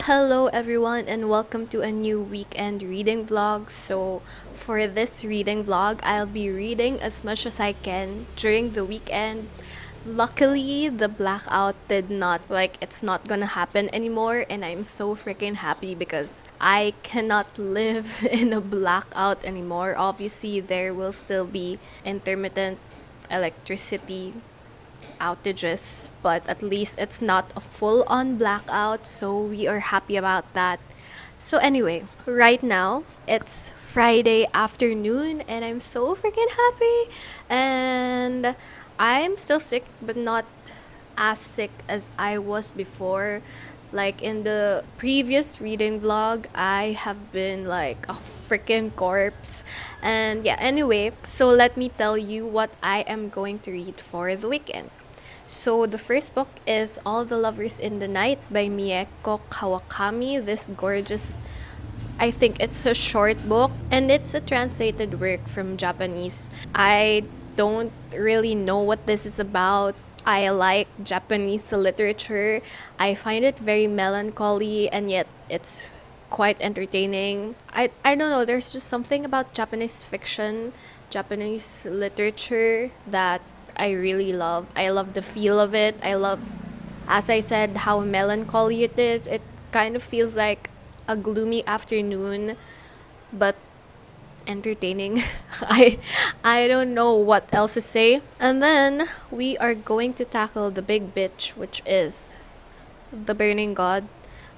Hello everyone and welcome to a new weekend reading vlog. So for this reading vlog, I'll be reading as much as I can during the weekend. Luckily, the blackout did not it's not gonna happen anymore, and I'm so freaking happy because I cannot live in a blackout anymore. Obviously, there will still be intermittent electricity outages, but at least it's not a full on blackout, so we are happy about that. So, anyway, right now it's Friday afternoon, and I'm so freaking happy. And I'm still sick, but not as sick as I was before. Like in the previous reading vlog, I have been like a freaking corpse. And yeah, anyway, so let me tell you what I am going to read for the weekend. So the first book is All the Lovers in the Night by Mieko Kawakami. This gorgeous, I think it's a short book, and it's a translated work from Japanese. I don't really know what this is about. I like Japanese literature. I find it very melancholy, and yet it's quite entertaining. I don't know, there's just something about Japanese fiction, Japanese literature that I really love. I love the feel of it. I love, as I said, how melancholy it is. It kind of feels like a gloomy afternoon, but entertaining. I don't know what else to say. And then we are going to tackle the big bitch, which is The Burning God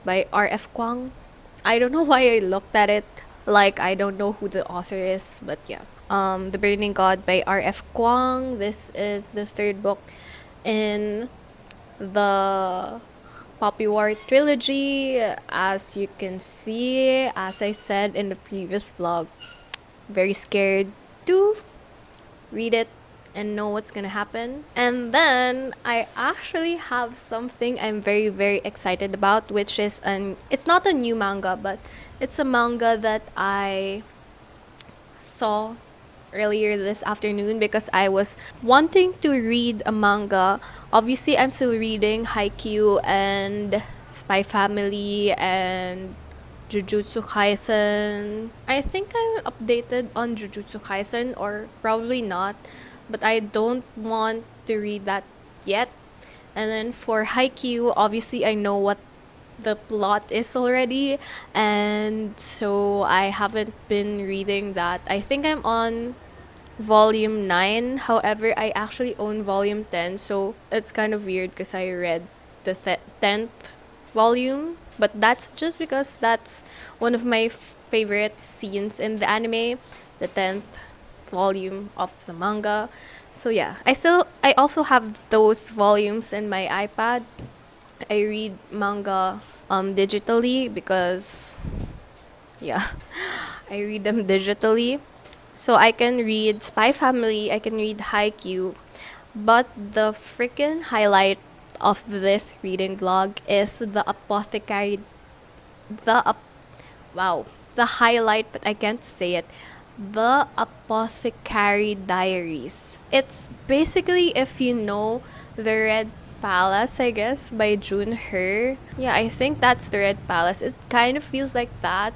by R.F. Kuang. I don't know why I looked at it like I don't know who the author is, but yeah. The Burning God by R.F. Kuang. This is the third book in the Poppy War trilogy. As you can see, as I said in the previous vlog, very scared to read it and know what's gonna happen. And then I actually have something I'm very, very excited about, which is it's not a new manga, but it's a manga that I saw earlier this afternoon because I was wanting to read a manga. Obviously, I'm still reading Haikyuu and Spy Family and Jujutsu Kaisen. I think I'm updated on Jujutsu Kaisen, or probably not, but I don't want to read that yet. And then for Haikyuu, obviously I know what the plot is already, and so I haven't been reading that. I think I'm on volume 9. However, I actually own volume 10, so it's kind of weird because I read the 10th volume, but that's just because that's one of my favorite scenes in the anime, the 10th volume of the manga. So yeah, I also have those volumes in my iPad. I read manga digitally because yeah, I read them digitally. So I can read Spy Family, I can read Haikyuu, but the freaking highlight of this reading vlog is the apothecary the ap- wow, the highlight, but I can't say it. The Apothecary Diaries. It's basically, if you know the Red Palace, I guess, by June Her. Yeah, I think that's the Red Palace. It kind of feels like that.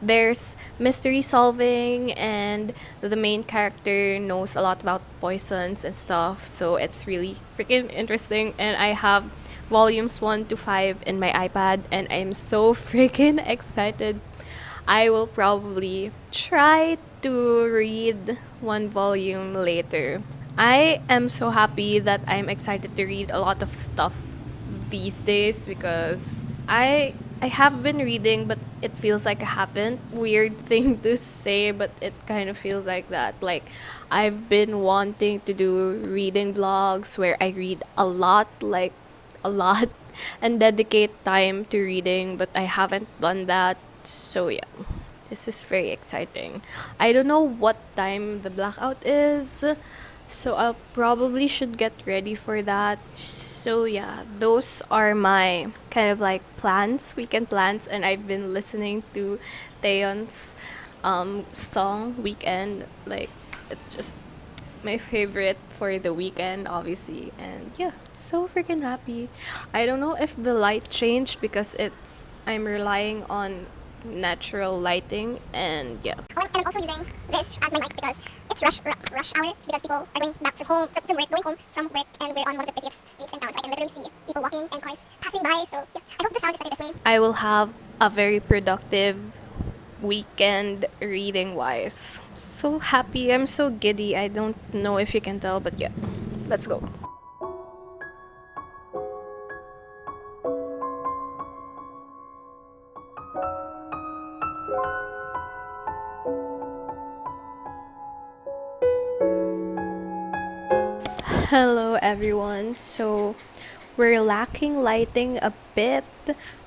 There's mystery solving, and the main character knows a lot about poisons and stuff, so it's really freaking interesting. And I have volumes 1 to 5 in my iPad, and I'm so freaking excited. I will probably try to read one volume later. I am so happy that I'm excited to read a lot of stuff these days because I have been reading, but it feels like I haven't. Weird thing to say, but it kind of feels like that. Like I've been wanting to do reading vlogs where I read a lot and dedicate time to reading, but I haven't done that. So yeah, this is very exciting. I don't know what time the blackout is, so I probably should get ready for that. So yeah, those are my kind of like plans, weekend plans, and I've been listening to Taeyeon's song Weekend. Like it's just my favorite for the weekend, obviously. And yeah, so freaking happy. I don't know if the light changed because it's I'm relying on natural lighting, and yeah. And I'm also using this as my mic because it's rush hour because people are going back from home from work, going home from work, and we're on one of the busiest streets in town. So I can literally see people walking and cars passing by. So yeah, I hope the sound is better this way. I will have a very productive weekend reading wise. So happy. I'm so giddy. I don't know if you can tell, but yeah. Let's go. Hello everyone. So we're lacking lighting a bit.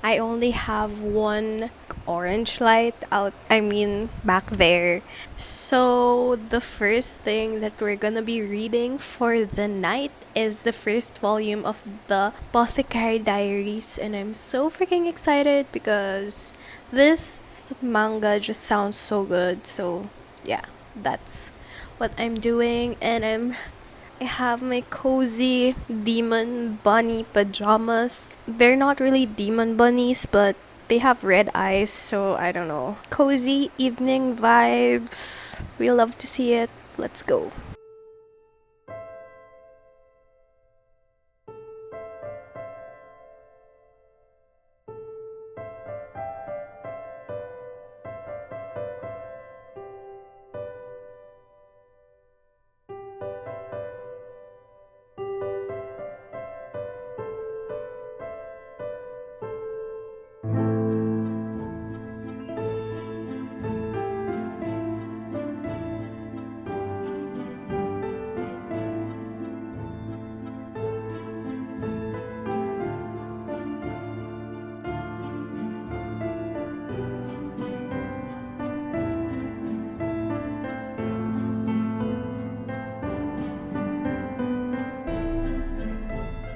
I only have one orange light out, back there. So the first thing that we're gonna be reading for the night is the first volume of the Apothecary Diaries, and I'm so freaking excited because this manga just sounds so good. So yeah, that's what I'm doing, and I have my cozy demon bunny pajamas. They're not really demon bunnies, but they have red eyes, so I don't know. Cozy evening vibes. We love to see it. Let's go.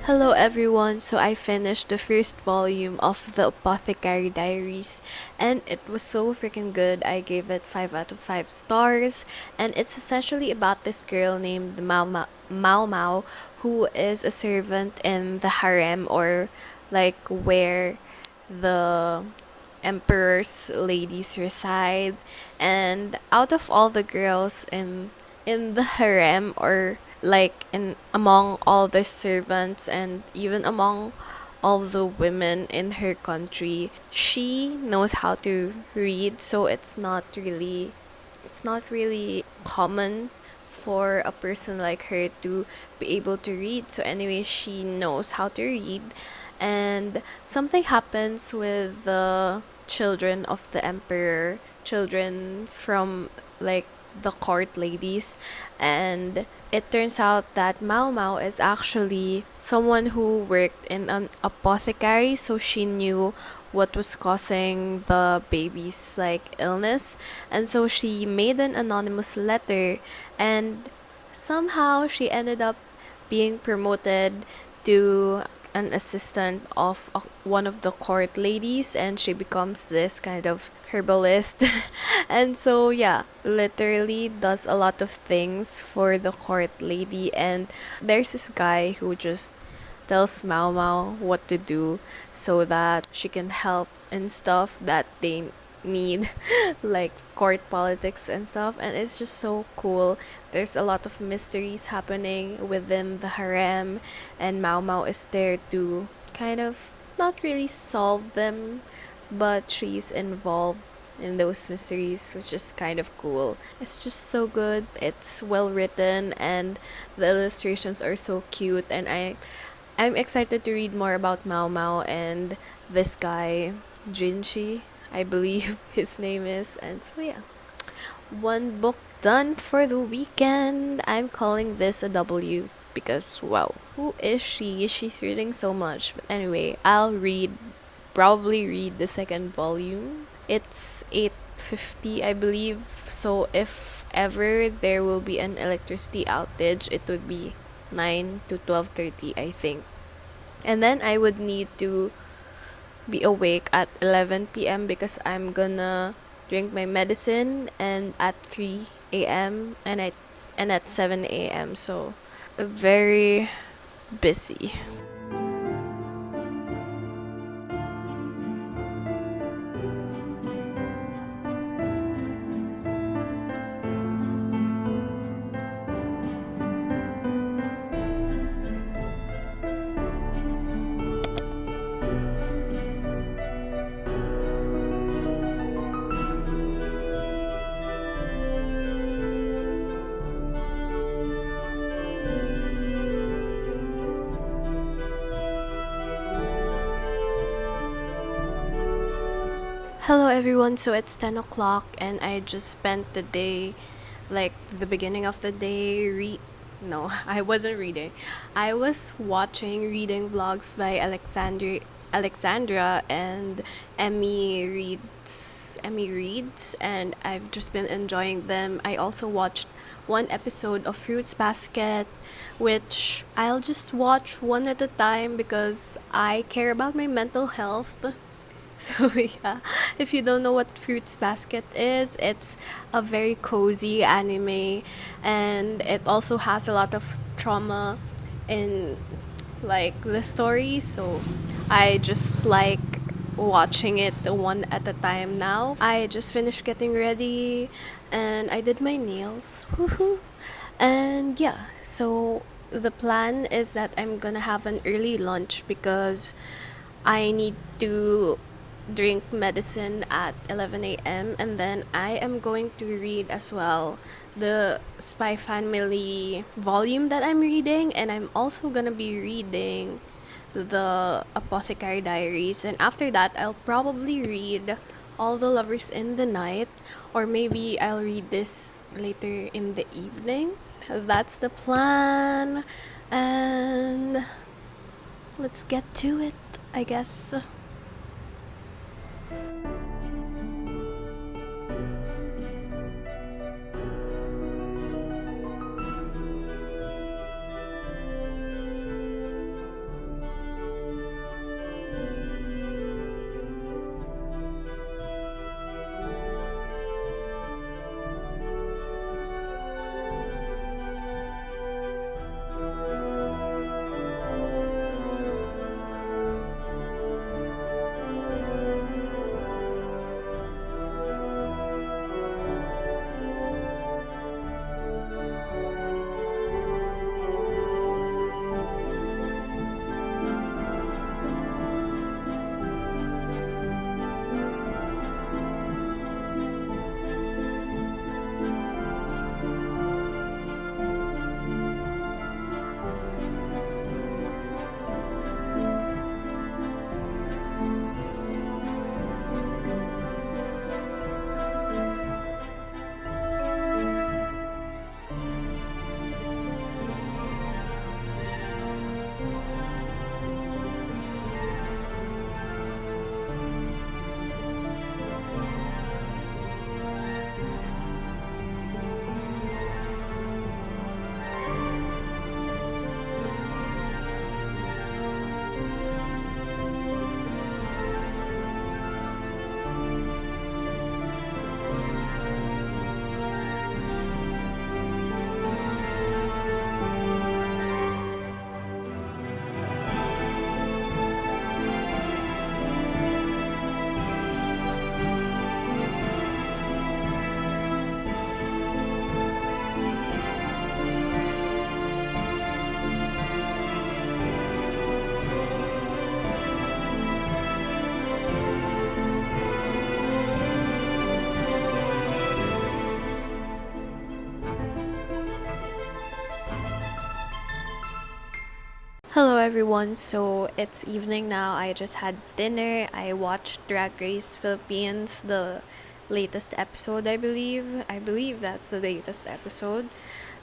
Hello everyone. So I finished the first volume of the Apothecary Diaries, and it was so freaking good. I gave it 5 out of 5 stars, and it's essentially about this girl named Mao Mao, who is a servant in the harem, or like where the emperor's ladies reside. And out of all the girls in the harem, or like in among all the servants and even among all the women in her country, she knows how to read. So it's not really common for a person like her to be able to read. So anyway, she knows how to read, and something happens with the children of the emperor, children from like the court ladies, and it turns out that Mao Mao is actually someone who worked in an apothecary, so she knew what was causing the baby's like illness, and so she made an anonymous letter, and somehow she ended up being promoted to an assistant of one of the court ladies, and she becomes this kind of herbalist. And so yeah, literally does a lot of things for the court lady, and there's this guy who just tells Mao Mao what to do so that she can help and stuff that they need, like court politics and stuff, and it's just so cool. There's a lot of mysteries happening within the harem, and Mao Mao is there to kind of not really solve them, but she's involved in those mysteries, which is kind of cool. It's just so good. It's well written, and the illustrations are so cute, and I'm excited to read more about Mao Mao and this guy, Jinshi, I believe his name is. And so yeah, one book done for the weekend. I'm calling this a W because wow, who is she? She's reading so much. But anyway, probably read the second volume. It's 8:50, I believe. So if ever there will be an electricity outage, it would be 9 to 12:30, I think. And then I would need to be awake at 11 p.m. because I'm gonna drink my medicine, and at 3 a.m. and at 7 a.m. So very busy. Hello everyone, so it's 10 o'clock and I just spent the day, like the beginning of the day, no, I wasn't reading. I was watching reading vlogs by Alexandra and Emmy reads, and I've just been enjoying them. I also watched one episode of Fruits Basket, which I'll just watch one at a time because I care about my mental health. So yeah, if you don't know what Fruits Basket is, it's a very cozy anime, and it also has a lot of trauma in like the story. So I just like watching it one at a time now. I just finished getting ready and I did my nails. Woohoo. And yeah, so the plan is that I'm gonna have an early lunch because I need to drink medicine at 11 a.m. and then I am going to read as well the Spy Family volume that I'm reading, and I'm also gonna be reading the Apothecary Diaries, and after that I'll probably read All the Lovers in the Night, or maybe I'll read this later in the evening. That's the plan, and let's get to it, I guess. Hello everyone. So it's evening now. I just had dinner. I watched Drag Race Philippines, the latest episode, I believe. I believe that's the latest episode.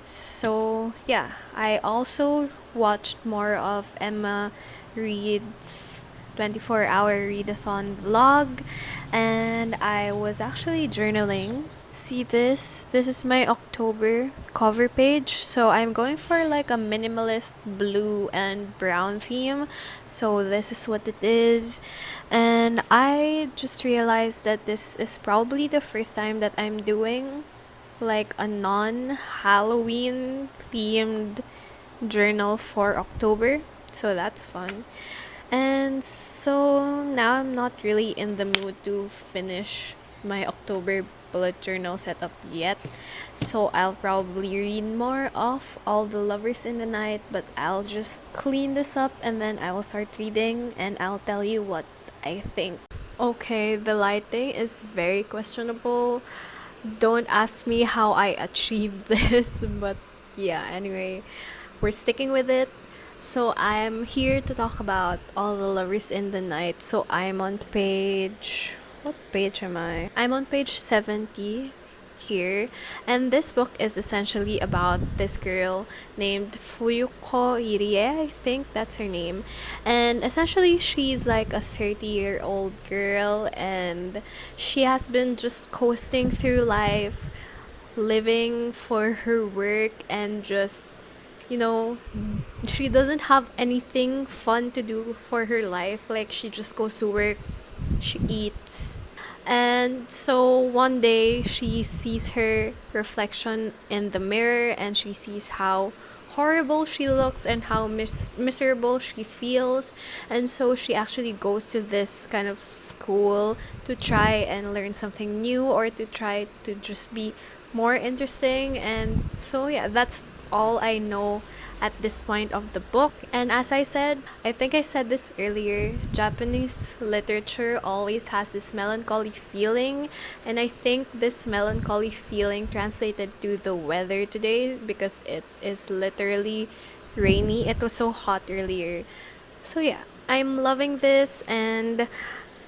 So yeah, I also watched more of Emma Reed's 24-hour readathon vlog, and I was actually journaling. See this? This is my October cover page. So I'm going for like a minimalist blue and brown theme. So this is what it is. And I just realized that this is probably the first time that I'm doing like a non-Halloween themed journal for October. So that's fun. And so now I'm not really in the mood to finish my October bullet journal setup yet. So I'll probably read more of All the Lovers in the Night, but I'll just clean this up and then I will start reading and I'll tell you what I think. Okay, the lighting is very questionable. Don't ask me how I achieved this, but yeah, anyway, we're sticking with it. So I'm here to talk about All the Lovers in the Night. So I'm on page What page am I? I'm on page 70 here, and this book is essentially about this girl named Fuyuko Irie, I think that's her name. And essentially, she's like a 30-year-old girl, and she has been just coasting through life, living for her work, and just, you know, she doesn't have anything fun to do for her life. Like, she just goes to work, she eats. And so one day she sees her reflection in the mirror, and she sees how horrible she looks and how miserable she feels. And so she actually goes to this kind of school to try and learn something new, or to try to just be more interesting. And so yeah, that's all I know at this point of the book. And as I said, I think I said this earlier, Japanese literature always has this melancholy feeling. And I think this melancholy feeling translated to the weather today, because it is literally rainy. It was so hot earlier. So yeah, I'm loving this. And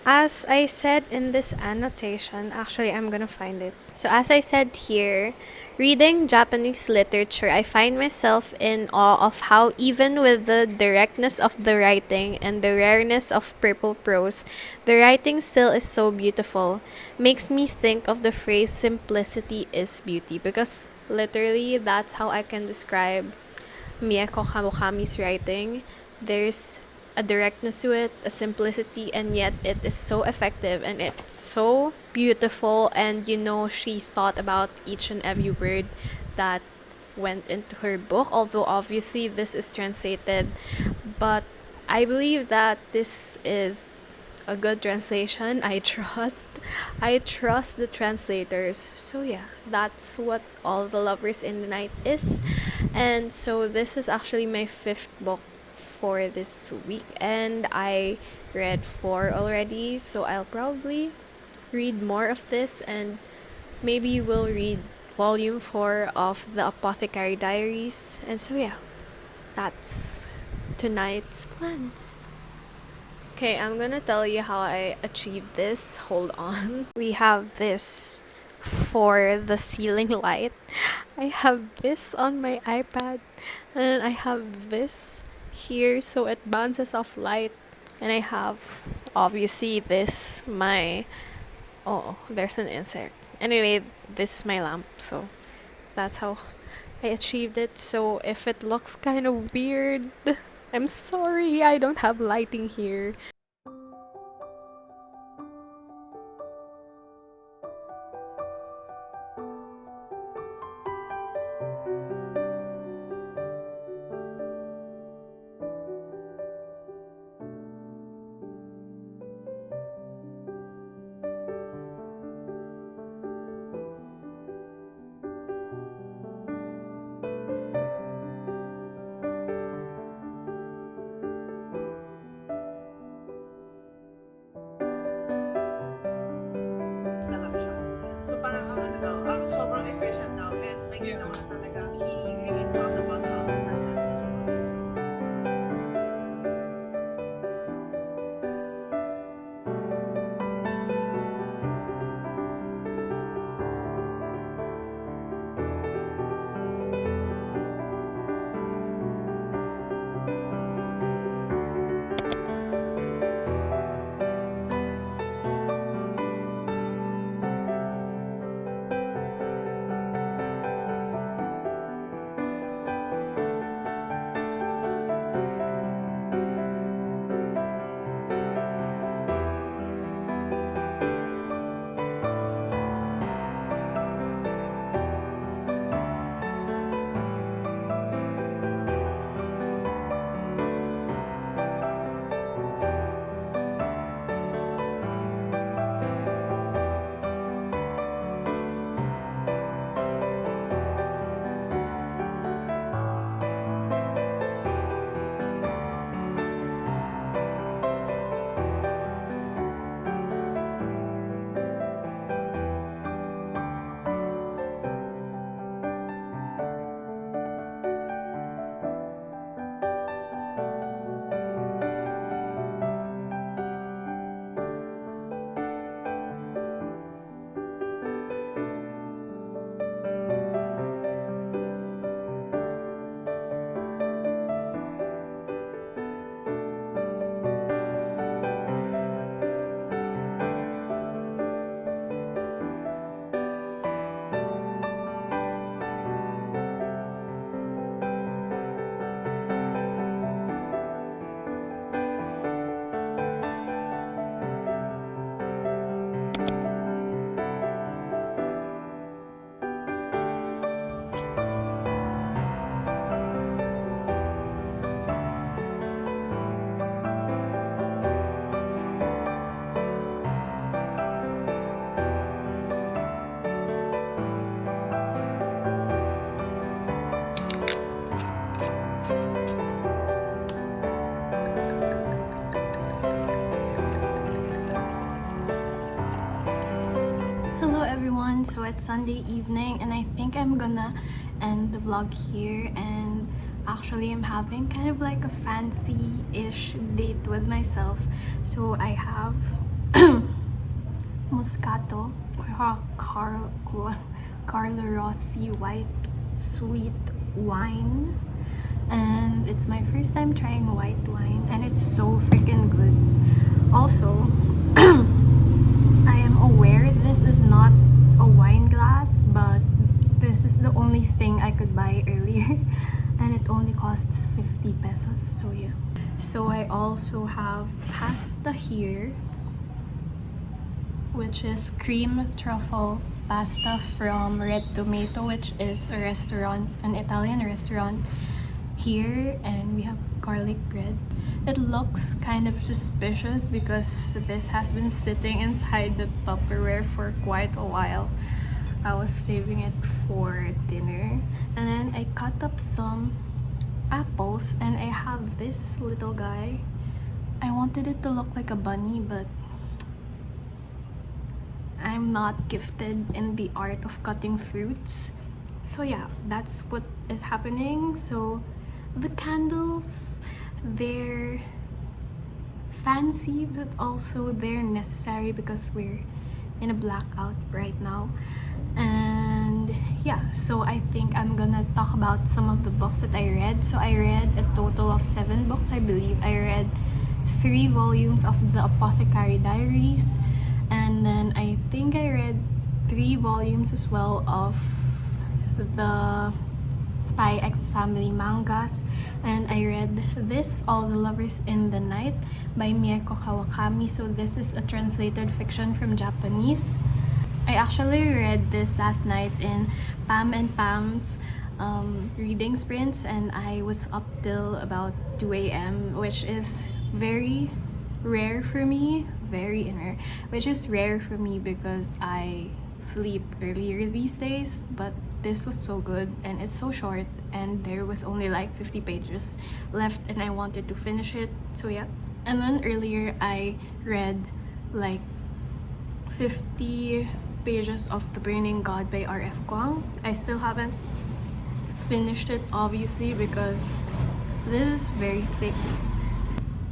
as I said in this annotation, actually, I'm gonna find it. So, as I said here, reading Japanese literature, I find myself in awe of how, even with the directness of the writing and the rareness of purple prose, the writing still is so beautiful. Makes me think of the phrase simplicity is beauty, because literally that's how I can describe Mieko Kamukami's writing. There's a directness to it, a simplicity, and yet it is so effective and it's so beautiful. And she thought about each and every word that went into her book, although obviously this is translated. But I believe that this is a good translation. I trust the translators. So yeah, that's what All the Lovers in the Night is. And so this is actually my fifth book for this week, and I read four already, so I'll probably read more of this, and maybe we'll read volume 4 of the Apothecary Diaries. And so yeah, that's tonight's plans. Okay, I'm gonna tell you how I achieved this. Hold on. We have this for the ceiling light. I have this on my iPad, and I have this here so it bounces off light. And I have obviously this, my, oh, there's an insect. Anyway, this is my lamp, so that's how I achieved it. So if it looks kind of weird, I'm sorry, I don't have lighting here. na lang siya. So parang ang ano daw, ang sobrang efficient daw, and like yun naman talaga, he really talked about how the person was. it's Sunday evening and I think I'm gonna end the vlog here, and actually I'm having kind of like a fancy-ish date with myself. So I have Moscato Carlo Rossi white sweet wine, and it's my first time trying white wine and it's so freaking good. Also, I am aware this is not a wine glass, but this is the only thing I could buy earlier and it only costs 50 pesos, so yeah. So I also have pasta here, which is cream truffle pasta from Red Tomato, which is a restaurant, an Italian restaurant here, and we have garlic bread. It looks kind of suspicious because this has been sitting inside the Tupperware for quite a while. I was saving it for dinner, and then I cut up some apples and I have this little guy. I wanted it to look like a bunny, but I'm not gifted in the art of cutting fruits. So yeah, that's what is happening. So the candles, they're fancy but also they're necessary because we're in a blackout right now. And yeah, so I think I'm gonna talk about some of the books that I read. So I read a total of 7 books, I believe. I read 3 volumes of the Apothecary Diaries, and then I think I read 3 volumes as well of the Spy X Family mangas, and I read this, All the Lovers in the Night by Mieko Kawakami. So this is a translated fiction from Japanese. I actually read this last night in Pam and Pam's reading sprints, and I was up till about 2 a.m., which is very rare for me, which is rare for me because I sleep earlier these days. But this was so good and it's so short, and there was only like 50 pages left and I wanted to finish it, so yeah. And then earlier I read like 50 pages of The Burning God by R.F. Kuang. I still haven't finished it, obviously, because this is very thick.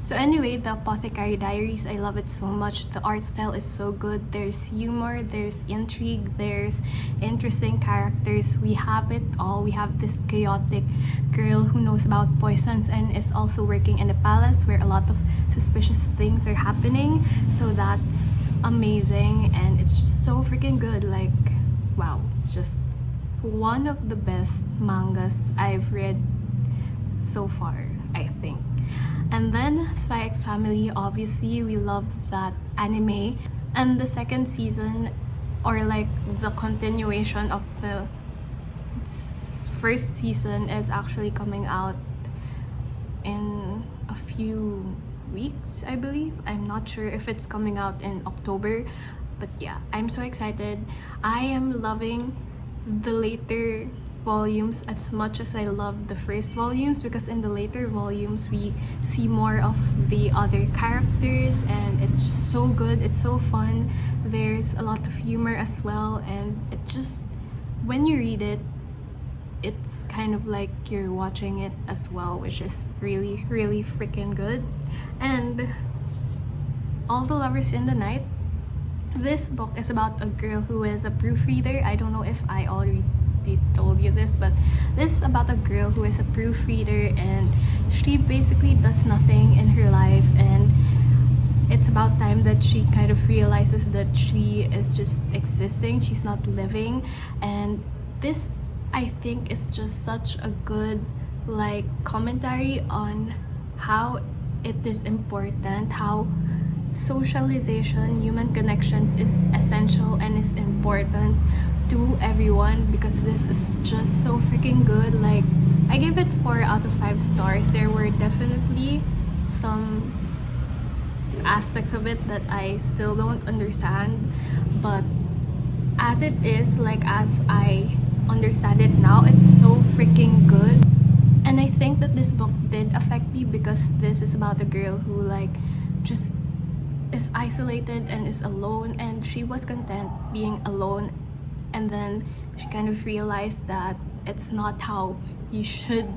So anyway, the Apothecary Diaries, I love it so much. The art style is so good. There's humor, there's intrigue, there's interesting characters. We have it all. We have this chaotic girl who knows about poisons and is also working in a palace where a lot of suspicious things are happening. So that's amazing, and it's just so freaking good. Like, wow, it's just one of the best mangas I've read so far, I think. And then Spy X Family, obviously we love that anime, and the second season, or like the continuation of the first season, is actually coming out in a few weeks, I believe. I'm not sure if it's coming out in October, but yeah, I'm so excited. I am loving the later volumes as much as I love the first volumes, because in the later volumes we see more of the other characters and it's just so good, it's so fun. There's a lot of humor as well, and it just, when you read it, it's kind of like you're watching it as well, which is really, really freaking good. And All the Lovers in the Night, this book is about a girl who is a proofreader. I don't know if I already told you this, but this is about a girl who is a proofreader and she basically does nothing in her life, and it's about time that she kind of realizes that she is just existing, she's not living. And this, I think, is just such a good like commentary on how it is important, how socialization, human connections is essential and is important to everyone, because this is just so freaking good. Like, I gave it 4 out of 5 stars. There were definitely some aspects of it that I still don't understand, but as it is, like as I understand it now, it's so freaking good. And I think that this book did affect me because this is about a girl who like just is isolated and is alone, and she was content being alone and then she kind of realized that it's not how you should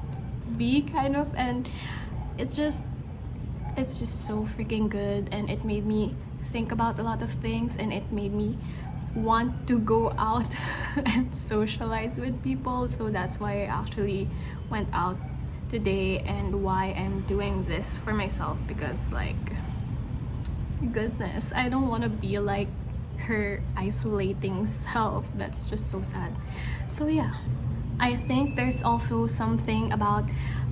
be, kind of. And it's just so freaking good, and it made me think about a lot of things, and it made me want to go out and socialize with people. So that's why I actually went out today, and why I'm doing this for myself, because like, goodness, I don't want to be like her isolating self. That's just so sad. So yeah, I think there's also something about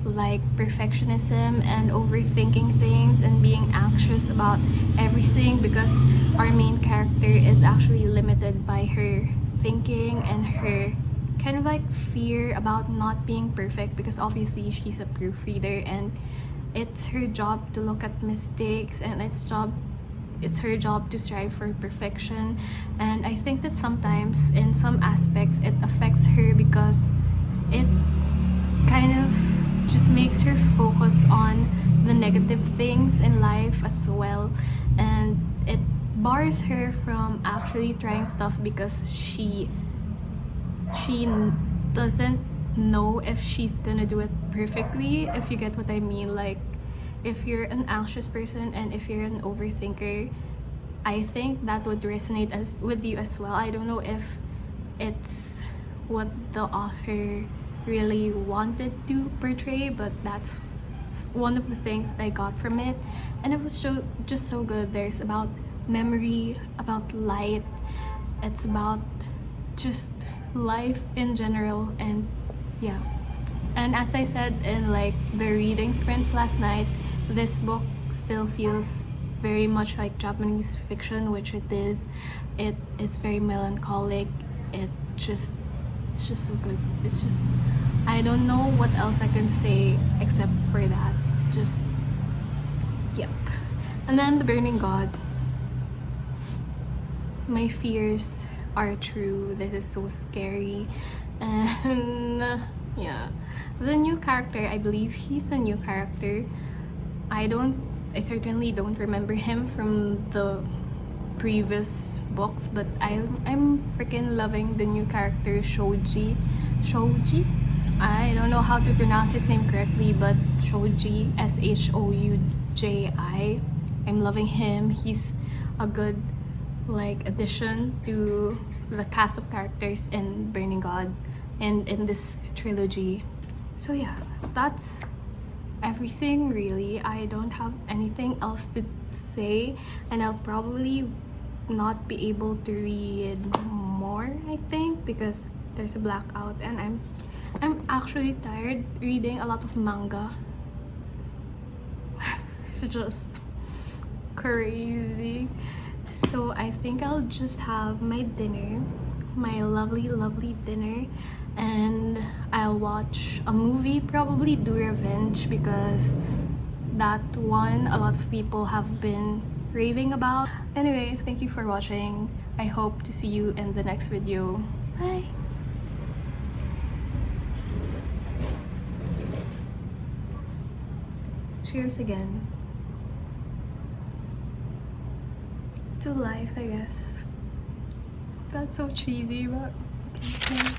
like perfectionism and overthinking things and being anxious about everything, because our main character is actually limited by her thinking and her kind of like fear about not being perfect, because obviously she's a proofreader and it's her job to look at mistakes, and it's her job to strive for perfection. And I think that sometimes in some aspects it affects her, because it kind of just makes her focus on the negative things in life as well, and it bars her from actually trying stuff, because she doesn't know if she's gonna do it perfectly, if you get what I mean. Like, if you're an anxious person and if you're an overthinker, I think that would resonate with you as well. I don't know if it's what the author really wanted to portray, but that's one of the things that I got from it, and it was just so good. There's about memory, about light, it's about just life in general. And yeah, and as I said in like the reading sprints last night, this book still feels very much like Japanese fiction, which it is. It is very melancholic. It's just so good. It's just, I don't know what else I can say except for that. Just, yep. And then The Burning God. My fears are true. This is so scary. And yeah. The new character, I believe he's a new character. I certainly don't remember him from the previous books, but I'm freaking loving the new character, Shoji. I don't know how to pronounce his name correctly, but Shoji, Shouji. I'm loving him. He's a good like addition to the cast of characters in Burning God and in this trilogy. So yeah, that's everything really. I don't have anything else to say, and I'll probably not be able to read more, I think, because there's a blackout, and I'm actually tired reading a lot of manga. It's just crazy. So I think I'll just have my dinner, my lovely dinner, and I'll watch a movie, probably do Revenge, because that one a lot of people have been raving about. Anyway, thank you for watching. I hope to see you in the next video. Bye! Cheers again. To life, I guess. That's so cheesy, but okay.